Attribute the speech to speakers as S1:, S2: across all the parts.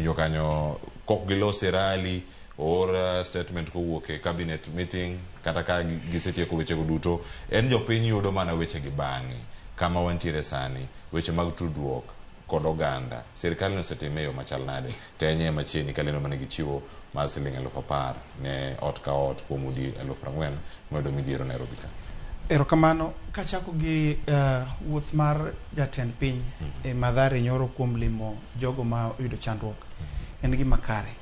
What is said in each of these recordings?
S1: Inyo kanyo kok gilose rally or statement kowuok e cabinet meeting kata ka gisetieko wechego duto en jopiny yudo mana wechegi bang'e kama wantiere sani weche mag tudruok kod oganda sirkal nosetime yo machal nade tenye machiegni kalendo mane gichiwo mar siling 10,000 ne ot ka ot kuom udi 40,000 moyudo midhiero Nairobi ka.
S2: Erokamano kachako gi wuoth mar jatend piny e Mathare nyoro kuom limo jogo ma oyudo chandruok en gima kare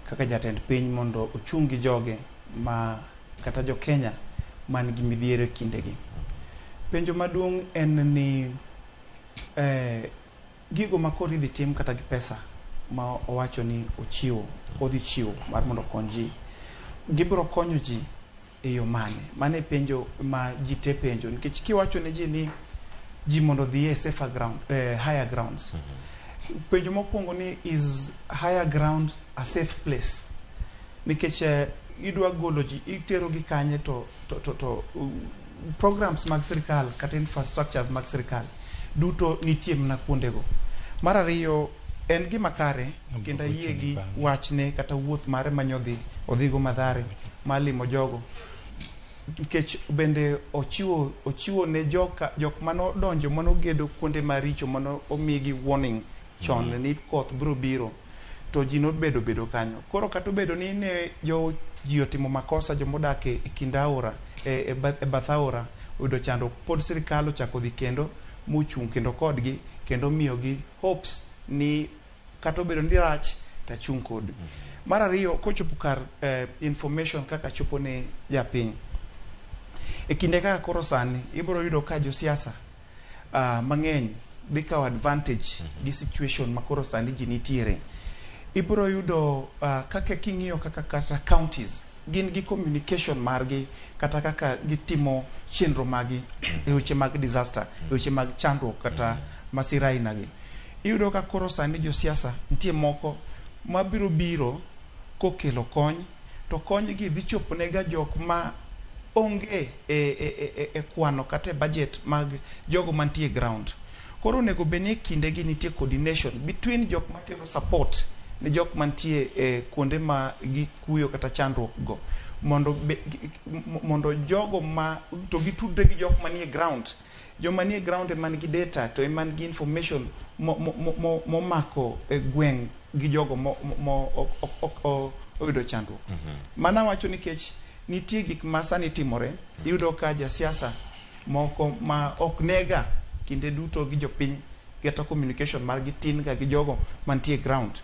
S2: kaka jatend piny mondo ochung gi joge ma kata jo Kenya man gi midhiero kindegi. Penjo maduong' en ni gigo ma koro idhi tim kata gi pesa ma owacho ni ochiwo odhi chiwo mar mondo okony ji gibiro konyo ji e yo mane penjo ma ji te penjo nikech kiwacho ne ji ni ji mondo dhi e safer ground higher grounds penjo mokwongo ni is higher ground a safe place nikech idwa golo ji itero gi kanye to programs mag sirkal kata infrastructures mag sirkal duto nitie mna kuondego. Mar ariyo en gima kare kendo yie gi wachne kata wuoth mare manyodhi odhigo Mathare malimo jogo nikech bende ochiwo ne jok mano donjo mano gedo kuonde maricho mano omigi warning chon ni koth biro biro to ji not bedo kanyo koro kata bedo ni ne ji otimo makosa jomodak e kind aora e bath aora oyudo chando pod sirkal ochako dhi kendo muchung kendo kodgi kendo miyogi hopes ni kata bedo ni rach ta chung kod. Mar ariyo kochopo kar information kaka chopo ne japiny e kinde kaka koro sani ibiro yudo ka josiasa mang'eny dhi kawo advantage gi situation ma koro sani ji nitiere. Ibiro yudo kaka king'iyo kata counties gin gi communication margi kata kaka gitimo chenro magi e weche mag disaster e weche mag chandruok kata masira inagi. Iyudo ka koro sani josiasa nitie moko biro kokelo kony to kony gi dhi chopo ne ga jok ma onge e kwano kata budget mag jogo mantie ground. Koro nego beni kinde gi nitie coordination between jok matero support ne jok mantie kuonde ma gi kuyo kata chandruok go mondo jogo ma to gitudre gi jok manie ground joma nie ground man gi data to man gi information momako gweng gi jogo oyudo chandruok. Mana wacho nikech nitie gik ma sani timore iyudo ka jasiasa moko ma ok nega kinde duto gi jopiny kata communication margi tin ga gi jogo mantie ground.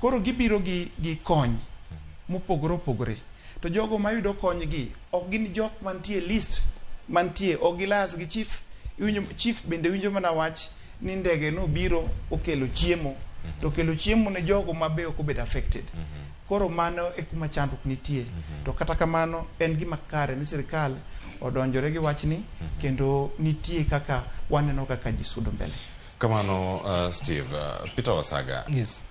S2: Koro gibiro gi kony mopogore opogore to jogo mayudo kony gi ok gin jok mantie list mantie ogilas gi chief bende winjo mana wach ni ndege no biro okelo chiemo to kelo chiemo ne jogo mabe ok obed affected. Koro mano e kuma chandruok nitie to kata kamano en gima kare ni sirkal odonjore gi wachni kendo nitie kaka waneno kaka ji sudo mbele.
S1: Kamano Steve Peter Wasaga.
S3: Yes.